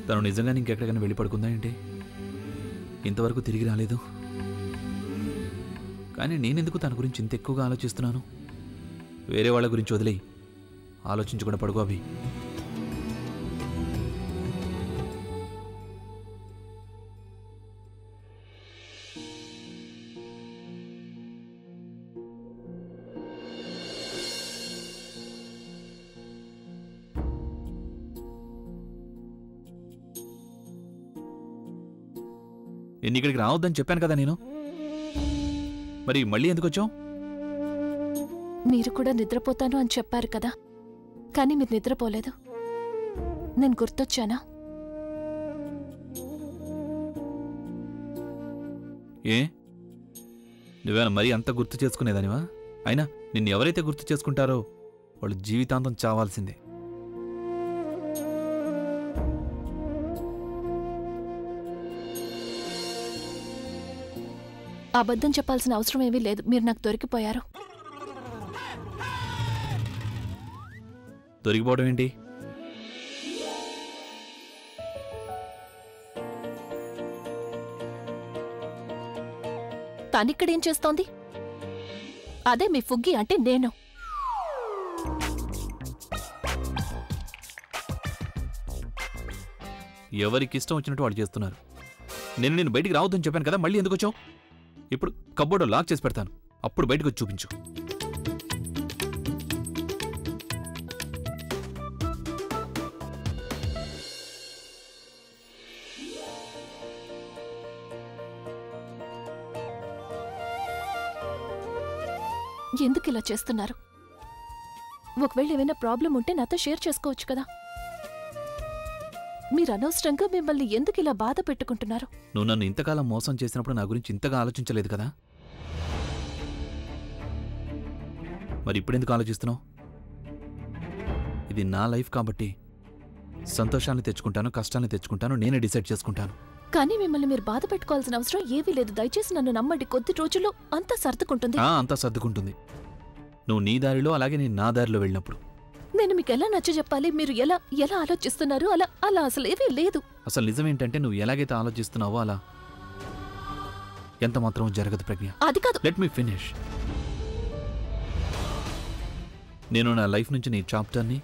తను నిజంగానే ఇంకెక్కడికైనా వెళ్ళి పడుకుందా ఏంటి? ఇంతవరకు తిరిగి రాలేదు. కానీ నేనెందుకు తన గురించి ఇంత ఎక్కువగా ఆలోచిస్తున్నాను? వేరే వాళ్ళ గురించి వదిలేయి, ఆలోచించకుండా పడుకో అభి. నేను ఇక్కడికి రావద్దని చెప్పాను కదా నేను. మరి మళ్ళీ ఎందుకు వచ్చావు? మీరు కూడా నిద్రపోతాను అని చెప్పారు కదా, కానీ మీరు నిద్రపోలేదు. నేను గుర్తొచ్చానా? ఏ నువ్వేనా మరీ అంత గుర్తు చేసుకునేదానివా? అయినా నిన్ను ఎవరైతే గుర్తు చేసుకుంటారో వాళ్ళు జీవితాంతం చావాల్సిందే. అబద్ధం చెప్పాల్సిన అవసరం ఏమీ లేదు. మీరు నాకు దొరికిపోయారు. దొరికిపోవడం ఏంటి? తనిక్కడేం చేస్తోంది? అదే మీ ఫుగ్గి అంటే నేను. ఎవరికి ఇష్టం వచ్చినట్టు వాళ్ళు చేస్తున్నారు. నేను బయటికి రావద్దని చెప్పాను కదా, మళ్ళీ ఎందుకు వచ్చావు? ఇప్పుడు కబ్బోర్డు లాక్ చేసి పెడతాను, అప్పుడు బయటకు వచ్చి చూపించు. ఎందుకు ఇలా చేస్తున్నారు? ఒకవేళ ఏమైనా ప్రాబ్లం ఉంటే నాతో షేర్ చేసుకోవచ్చు కదా. మీరు అనవసరంగా మిమ్మల్ని ఎందుకు ఇలా బాధ పెట్టుకుంటున్నారు? నువ్వు నన్ను ఇంతకాలం మోసం చేసినప్పుడు నా గురించి ఇంతగా ఆలోచించలేదు కదా, మరి ఇప్పుడెందుకు ఆలోచిస్తున్నావు? ఇది నా లైఫ్ కాబట్టి సంతోషాన్ని తెచ్చుకుంటాను, కష్టాన్ని తెచ్చుకుంటాను, నేనే డిసైడ్ చేసుకుంటాను. కానీ మిమ్మల్ని మీరు బాధ పెట్టుకోవాల్సిన అవసరం ఏమీ లేదు. దయచేసి నన్ను నమ్మండి. కొద్ది రోజుల్లో అంతా సర్దుకుంటుంది. అంతా సర్దుకుంటుంది. నువ్వు నీ దారిలో, అలాగే నేను నా దారిలో వెళ్ళినప్పుడు. నేను మీకు ఎలా నచ్చ చెప్పాలి? మీరు ఎలా ఎలా ఆలోచిస్తున్నారు? అలా అసలు ఏమీ లేదు. అసలు నిజమేంటంటే నువ్వు ఎలాగైతే ఆలోచిస్తున్నావో అలా ఎంత మాత్రం జరగదు ప్రజ్ఞ. అది కాదు. Let me finish. నేను నా లైఫ్ నుంచి నీ చాప్టర్ని,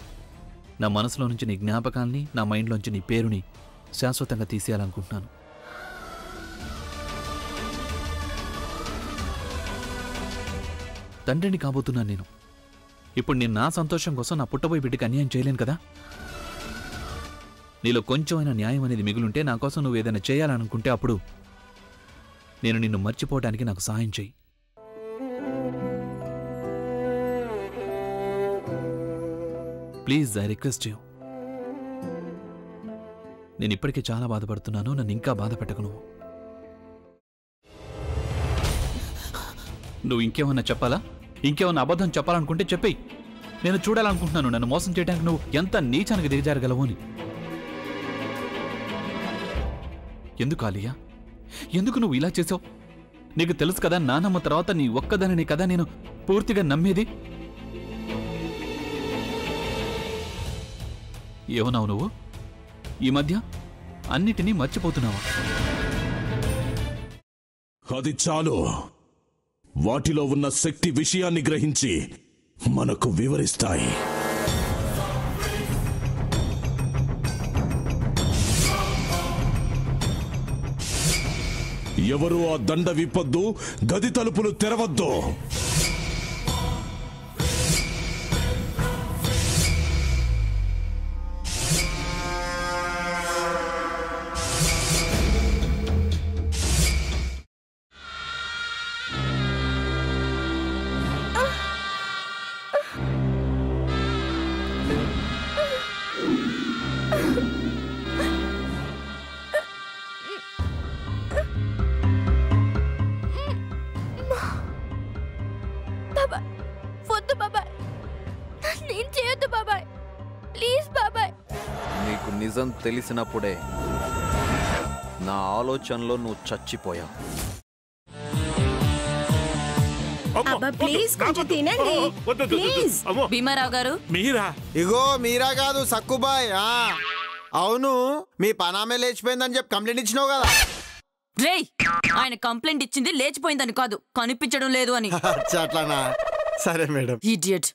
నా మనసులో నుంచి నీ జ్ఞాపకాల్ని, నా మైండ్లోంచి నీ పేరుని శాశ్వతంగా తీసేయాలనుకుంటున్నాను. తండ్రిని కాబోతున్నాను నేను. ఇప్పుడు నేను నా సంతోషం కోసం నా పుట్టబోయే బిడ్డకి అన్యాయం చేయలేను కదా. నీలో కొంచెమైనా న్యాయం అనేది మిగులుంటే, నా కోసం నువ్వు ఏదైనా చేయాలనుకుంటే అప్పుడు నేను నిన్ను మర్చిపోవడానికి నాకు సహాయం చెయ్యి. Please, I request you. నేను ఇప్పటికే చాలా బాధపడుతున్నాను, నన్ను ఇంకా బాధ పెట్టకు. నువ్వు ఇంకేమన్నా చెప్పాలా? ఇంకేమన్నా అబద్ధం చెప్పాలనుకుంటే చెప్పేయి. నేను చూడాలనుకుంటున్నాను నన్ను మోసం చేయడానికి నువ్వు ఎంత నీచానికి దిగజారగలవు అని. ఎందుకు ఆలియా, ఎందుకు నువ్వు ఇలా చేసావు? నీకు తెలుసు కదా, నానమ్మ తర్వాత నీ ఒక్కదానిని కదా నేను పూర్తిగా నమ్మేది. ఏమన్నావు నువ్వు? ఈ మధ్య అన్నిటినీ మర్చిపోతున్నావా? అది చాలు. వాటిలో ఉన్న శక్తి విషయాన్ని గ్రహించి మనకు వివరిస్తాయి. ఎవరు ఆ దండ విప్పొద్దు, గది తలుపులు తెరవద్దు. నీకు నిజం తెలిసినప్పుడే నా ఆలోచనలో నువ్వు చచ్చిపోయావు. భీమారావు గారు, మీరా? ఇగో మీరా కాదు, సక్కుబాయ్. అవును మీ పనామే లేచిపోయిందని చెప్పి కంప్లైంట్ ఇచ్చినావు కదా. రేయ్, ఆయన కంప్లైంట్ ఇచ్చింది లేచిపోయిందని కాదు, కనిపించడం లేదు అని. అట్లానా? సరే మేడం. ఇడియట్.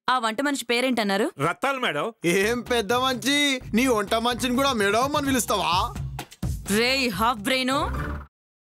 ఆ వంట మనిషి పేరేంటన్నారు? రత్తాలు మేడం. ఏం పెద్ద మంచి, నీ వంట మంచిని కూడా మేడం అని పిలుస్తావా? రేయ్ హాఫ్ బ్రెయిన్,